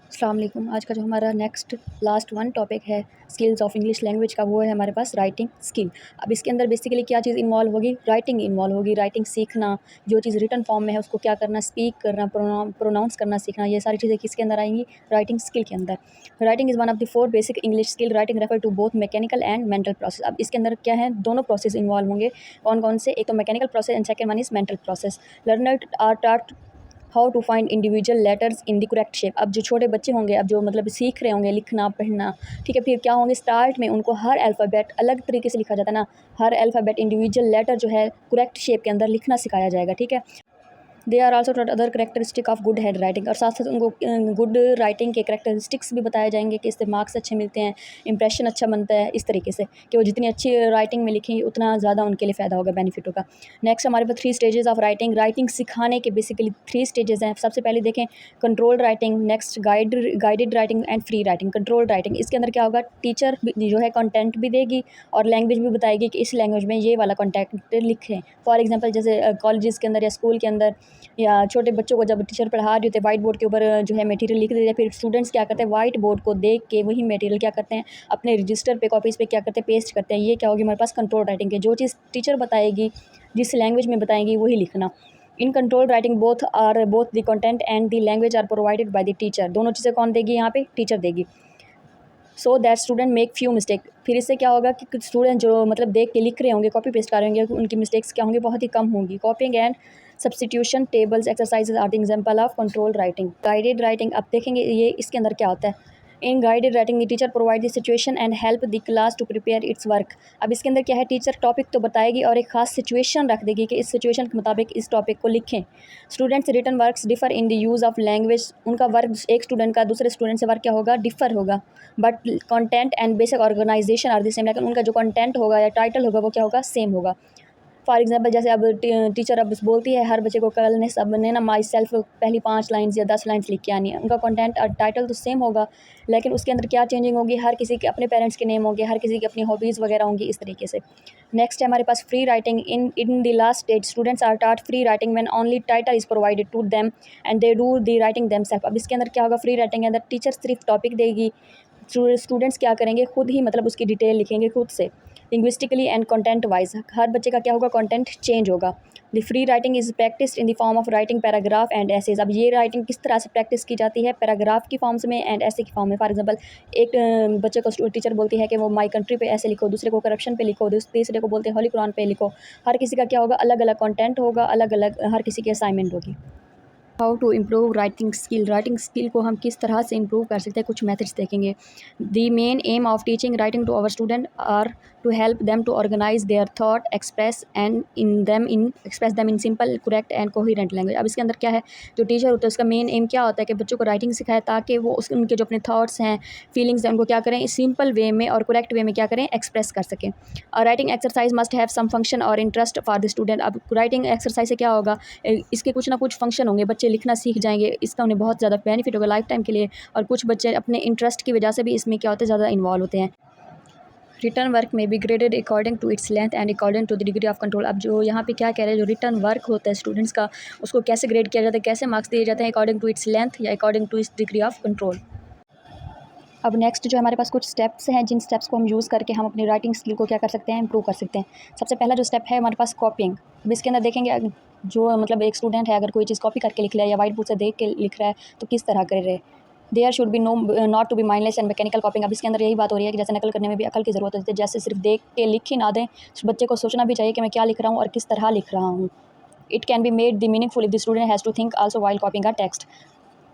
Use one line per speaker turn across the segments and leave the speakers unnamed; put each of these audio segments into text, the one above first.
अस्सलाम वालेकुम। आज का जो हमारा नेक्स्ट लास्ट वन टॉपिक है स्किल्स ऑफ इंग्लिश लैंग्वेज का, वो है हमारे पास राइटिंग स्किल। अब इसके अंदर बेसिकली क्या चीज़ इन्वॉल्व होगी? राइटिंग इन्वॉल्व होगी। राइटिंग सीखना, जो चीज़ रिटन फॉर्म में है उसको क्या करना, स्पीक करना, प्रोनाउंस करना सीखना, ये सारी चीज़ें किसके अंदर आएंगी? राइटिंग स्किल के अंदर। Writing is one of the 4 basic English skill. Writing refer to both mechanical and mental process. अब इसके अंदर क्या है, दोनों प्रोसेस इन्वॉल्व होंगे। कौन कौन से? एक तो mechanical process and second one is mental process. Learner are taught how to find individual letters in the correct shape. अब जो छोटे बच्चे होंगे, अब जो मतलब सीख रहे होंगे लिखना पढ़ना, ठीक है, फिर क्या होंगे, स्टार्ट में उनको हर अल्फ़ाबेट अलग तरीके से लिखा जाता है ना, हर अल्फ़ाबेट इंडिविजुअल लेटर जो है करेक्ट शेप के अंदर लिखना सिखाया जाएगा, ठीक है। They are also taught other characteristic of good hand writing, और साथ साथ उनको गुड राइटिंग के करेक्टरिस्टिक्स भी बताए जाएंगे कि इससे मार्क्स अच्छे मिलते हैं, इंप्रेशन अच्छा बनता है, इस तरीके से कि वो जितनी अच्छी राइटिंग में लिखेंगे उतना ज़्यादा उनके लिए फ़ायदा होगा, बेनिफिट होगा। नेक्स्ट हमारे पास 3 स्टेजेस ऑफ राइटिंग। राइटिंग सिखाने के बेसिकली 3 स्टेजेस हैं। सबसे पहले देखें control writing, next guided writing and free writing. Control writing, इसके अंदर क्या होगा, टीचर जो है कंटेंट भी देगी और लैंग्वेज भी बताएगी कि इस लैंग्वेज में ये वाला कंटेंट लिखें। फॉर एग्जाम्पल जैसे कॉलेजेस के अंदर या स्कूल के अंदर या छोटे बच्चों को जब टीचर पढ़ा रहे होते हैं, वाइट बोर्ड के ऊपर जो है मटेरियल लिख देते हैं, फिर स्टूडेंट्स क्या करते हैं, वाइट बोर्ड को देख के वही मटेरियल क्या करते हैं, अपने रजिस्टर पे, कॉपीज़ पे क्या करते हैं, पेस्ट करते हैं। ये क्या होगी हमारे पास कंट्रोल राइटिंग के। जो चीज़ टीचर बताएगी, जिस लैंग्वेज में बताएंगी वही लिखना। In control writing both the content and the language are provided by the teacher. दोनों चीज़ें कौन देगी यहाँ पे? टीचर देगी। So that student make few mistake. फिर इससे क्या होगा कि कुछ स्टूडेंट जो मतलब देख के लिख रहे होंगे, कॉपी पेस्ट कर रहे होंगे, उनकी मिस्टेक्स क्या होंगी? बहुत ही कम होंगी। Copying and substitution tables exercises are the example of control writing. Guided writing, अब देखेंगे ये इसके अंदर क्या होता है। In guided writing the teacher provide the situation and help the class to prepare its work. अब इसके अंदर क्या है, टीचर टॉपिक तो बताएगी और एक खास सिचुएशन रख देगी कि इस सिचुएशन के मुताबिक इस टॉपिक को लिखें। Students written works differ in the use of language. उनका वर्क एक स्टूडेंट का दूसरे स्टूडेंट से वर्क क्या होगा? डिफर होगा, but content and basic organisation are the same. लेकिन उनका जो कंटेंट होगा या टाइटल होगा वो क्या होगा? सेम होगा। फॉर एग्जाम्पल जैसे अब टीचर अब बोलती है हर बच्चे को कल ने सब ने ना माई सेल्फ पहली 5 लाइन्स या 10 लाइन्स लिख के आनी है। उनका कंटेंट और टाइटल तो सेम होगा, लेकिन उसके अंदर क्या चेंजिंग होगी? हर किसी के अपने पेरेंट्स के नेम होंगे, हर किसी की अपनी हॉबीज़ वगैरह होंगी, इस तरीके से। नेक्स्ट है हमारे पास free writing. In the last stage students are taught free writing when only title is provided to them and they do the writing themselves. अब इसके अंदर क्या होगा, फ्री राइटिंग के अंदर टीचर सिर्फ टॉपिक देगी, स्टूडेंट्स क्या करेंगे, खुद ही मतलब उसकी डिटेल लिखेंगे खुद से, लिंग्विस्टिकली एंड कंटेंट वाइज। हर बच्चे का क्या होगा? कंटेंट चेंज होगा। The free writing is practice in the form of writing paragraph and essays. अब ये राइटिंग किस तरह से प्रैक्टिस की जाती है? पैराग्राफ की फॉर्म्स में एंड ऐसे की फॉर्म में। फॉर एग्जांपल एक बच्चे को टीचर बोलती है कि वो माई कंट्री पे ऐसे लिखो, दूसरे को करप्शन पे लिखो, तीसरे को बोलते हैं होली कुरान पे लिखो। हर किसी का क्या होगा? अलग अलग कंटेंट होगा, अलग अलग हर किसी की असाइनमेंट होगी। How to improve writing skill. Writing skill को हम किस तरह से इम्प्रूव कर सकते हैं, कुछ मेथड्स देखेंगे। The main aim of teaching writing to our student are to help them to organise their thought, express them in simple, correct and coherent language. अब इसके अंदर क्या है, जो टीचर होता है उसका मेन एम क्या होता है कि बच्चों को राइटिंग सिखाए ताकि वो उनके जो अपने थॉट्स हैं, फीलिंग्स हैं, उनको क्या करें, सिंपल वे में और करेक्ट वे में क्या करें, एक्सप्रेस कर सकें। और writing exercise must have some function और इंटरेस्ट फॉर द स्टूडेंट। अब राइटिंग एक्सरसाइज से क्या होगा, इसके कुछ ना कुछ फंक्शन होंगे, बच्चे लिखना सीख जाएंगे, इसका उन्हें बहुत ज़्यादा बेनिफिट होगा लाइफ टाइम के लिए। और कुछ बच्चे अपने इंटरेस्ट की वजह से भी इसमें क्या होते हैं, ज़्यादा इन्वॉल्व होते हैं। Written work may be graded according to its length and according to the degree of control. अब जो यहाँ पे क्या कह रहे हैं, जो रिटर्न वर्क होता है स्टूडेंट्स का, उसको कैसे ग्रेड किया जाता है, कैसे मार्क्स दिए जाते हैं? अकॉर्डिंग टू इट्स लेंथ या according to its degree of control. अब नेक्स्ट जो हमारे पास कुछ स्टेप्स हैं, जिन स्टेप्स को हम यूज़ करके हम अपनी राइटिंग स्किल को क्या कर सकते हैं, इंप्रूव कर सकते हैं। सबसे पहला जो स्टेप है हमारे पास कॉपिंग। अब इसके अंदर देखेंगे जो मतलब एक स्टूडेंट है अगर कोई चीज़ कॉपी करके लिख रहा है या वाइट बोर्ड से देख के लिख रहा है तो किस तरह कर रहे हैं। There should be no not to be mindless and mechanical copying. अब इसके अंदर यही बात हो रही है कि जैसे नकल करने में भी अकल की ज़रूरत होती है, जैसे सिर्फ देख के लिख ही ना दें, बच्चे को सोचना भी चाहिए कि मैं क्या लिख रहा हूँ और किस तरह लिख रहा हूँ। It can be made the meaningful if the student has to think also while copying a text.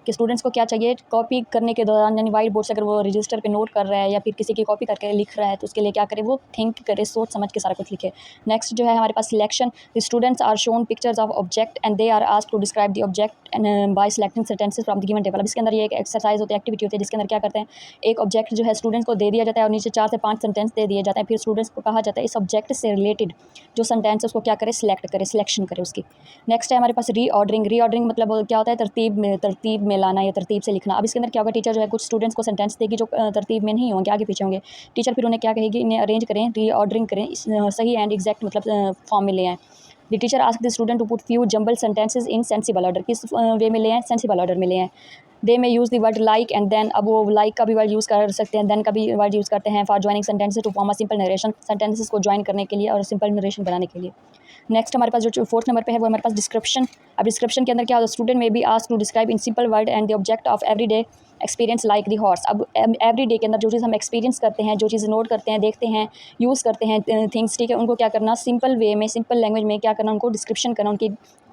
कि स्टूडेंट्स को क्या चाहिए, कॉपी करने के दौरान यानी वाइट बोर्ड से अगर वो रजिस्टर पे नोट कर रहा है या फिर किसी की कॉपी करके लिख रहा है तो उसके लिए क्या करे, वो थिंक करे, सोच समझ के सारा कुछ लिखे। नेक्स्ट जो है हमारे पास selection. Students are shown pictures of object and they are asked to describe the object and by selecting sentences from the given table. अब इसके अंदर ये एक एक्सरसाइज होती है, एक्टिविटी होती है, जिसके अंदर क्या करते हैं, एक ऑब्जेक्ट जो है स्टूडेंट्स को दे दिया जाता है और नीचे 4 से 5 सेंटेंस दे दिए जाते हैं। फिर स्टूडेंट्स को कहा जाता है इस ऑब्जेक्ट से रिलेटेड जो सेंटेंस है उसको क्या करे, सिलेक्ट करे, सिलेक्शन करे उसकी। नेक्स्ट है हमारे पास रीऑर्डरिंग। रीऑर्डरिंग मतलब क्या होता है, तरतीब में लाना या तरतीब से लिखना। अब इसके अंदर क्या होगा, टीचर जो है कुछ स्टूडेंट्स को सेंटेंस देगी जो तरतीब में नहीं होंगे, आगे पीछे होंगे। टीचर फिर उन्हें क्या कहेगी, इन्हें अरेंज करें, रीऑर्डरिंग करें, सही एंड एग्जैक्ट मतलब फॉर्म में ले आएँ। The teacher ask the student to put few jumble sentences in sensible order, किस वे में ले आए, सेंसिबल ऑर्डर में ले आए। They may use the word like and then, अब वो लाइक का भी वर्ड यूज़ कर सकते हैं, देन का भी वर्ड यूज़ करते हैं for joining sentences to form a simple narration, sentences को ज्वाइन करने के लिए और सिंपल नरेशन बनाने के लिए। नेक्स्ट हमारे पास जो 4th नंबर पे है वो हमारे पास डिस्क्रिप्शन। अब डिस्क्रिप्शन के अंदर क्या होता है, student may be ask to describe in simple word and the object of everyday experience like the horse. अब एवरी डे के अंदर जो चीज़ हम एक्सपीरियंस करते हैं, जो चीज़ नोट करते हैं, देखते हैं, यूज़ करते हैं थिंग्स, ठीक है, उनको क्या करना, सिंपल वे में, सिंपल लैंग्वेज में क्या करना, उनको डिस्क्रिप्शन करना,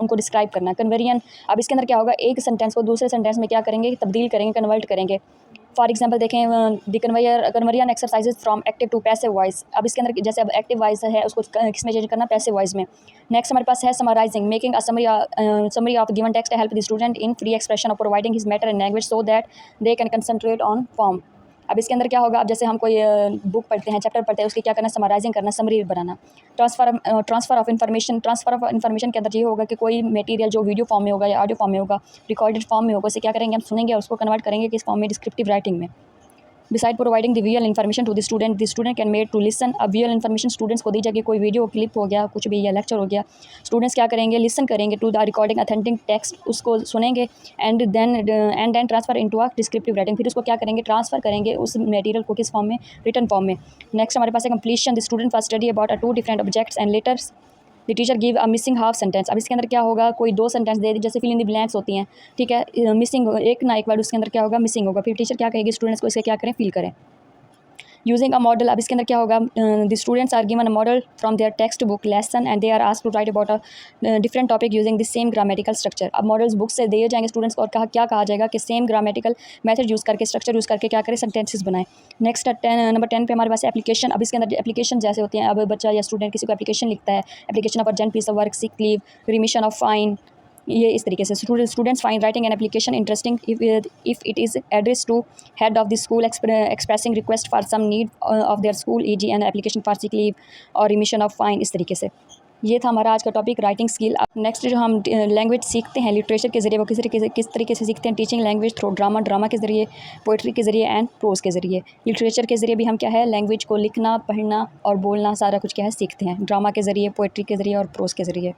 उनको डिस्क्राइब करना। कन्वर्जन, अब इसके अंदर क्या होगा, एक सेंटेंस को दूसरे सेंटेंस में क्या करेंगे, तब्दील करेंगे, कन्वर्ट करेंगे। फॉर एग्जाम्पल देखें, the conversion exercises from active to passive voice. अब इसके अंदर जैसे अब एक्टिव वॉइस है उसको किस में चेंज करना, पैसिव वॉइस में। नेक्स्ट हमारे पास है summarising, making a summary of given text help the student in free expression of providing his matter in language so that they can concentrate on form. अब इसके अंदर क्या होगा, अब जैसे हम कोई बुक पढ़ते हैं, चैप्टर पढ़ते हैं, उसकी क्या करना, समराइजिंग करना, summary banana. Transfer of information, transfer of information के अंदर ये होगा कि कोई मटेरियल जो वीडियो फॉर्म में होगा या ऑडियो फॉर्म में होगा, रिकॉर्डेड फॉर्म में होगा, उसे क्या करेंगे, हम सुनेंगे और उसको कन्वर्ट करेंगे किस फॉर्म में, डिस्क्रिप्टिव राइटिंग में। Beside providing the visual information to the student can made to listen. अब विजुअल इन्फॉर्मेशन स्टूडेंट्स को दी जाएगी, कोई वीडियो क्लिप हो गया, कुछ भी, या लेक्चर हो गया, स्टूडेंट्स क्या करेंगे, लिसन करेंगे to the recording authentic text, उसको सुनेंगे and then transfer into a descriptive writing, फिर उसको क्या करेंगे, ट्रांसफर करेंगे उस मटेरियल को किस फॉर्म में, रिटन फॉर्म में। नेक्स्ट हमारे पास है completion, the student first study about 2 different objects and letters the teacher give a missing half sentence. अब इसके अंदर क्या होगा, कोई 2 सेंटेंस दे दी, जैसे फिल इन द ब्लैंक्स होती हैं, ठीक है, मिसिंग एक ना एक वर्ड उसके अंदर क्या होगा, मिसिंग होगा, फिर टीचर क्या कहेगी, स्टूडेंट्स को इसे क्या करें, फिल करें। यूजिंग अ मॉडल, अब इसके अंदर क्या होगा, the students are given a model from their textbook lesson and they are asked to write about a different topic using the same grammatical structure. अब मॉडल्स बुक से दिए जाएंगे students को और क्या कहा जाएगा कि सेम ग्रामेटिकल मेथड यूज़ करके, स्ट्रक्चर यूज़ करके क्या करें, सेंटेंसेस बनाएं। नेक्स्ट नंबर 10 पे हमारे पास एप्लीकेशन। अब इसके अंदर एप्लीकेशन जैसे होती हैं, अब बच्चा या स्टूडेंट किसी को एप्लीकेशन लिखता है, application of urgent piece of work, sick leave, remission of fine, ये इस तरीके से students find writing an application interesting if it is address to head of the school expressing request for some need of their school e g an application for sick leave और remission of fine, इस तरीके से। ये था हमारा आज का topic writing skill. अब नेक्स्ट जो हम लैंग्वेज सीखते हैं लिटरेचर के ज़रिए, वो किस तरीके से सीखते हैं, टीचिंग लैंग्वेज थ्रू ड्रामा के ज़रिए, पोइट्री के ज़रिए एंड प्रोज के ज़रिए। लिटरेचर के ज़रिए भी हम क्या है, लैंग्वेज को लिखना, पढ़ना और बोलना सारा कुछ क्या है सीखते हैं, ड्रामा के ज़रिए, पोइट्री के ज़रिए और प्रोज के ज़रिए।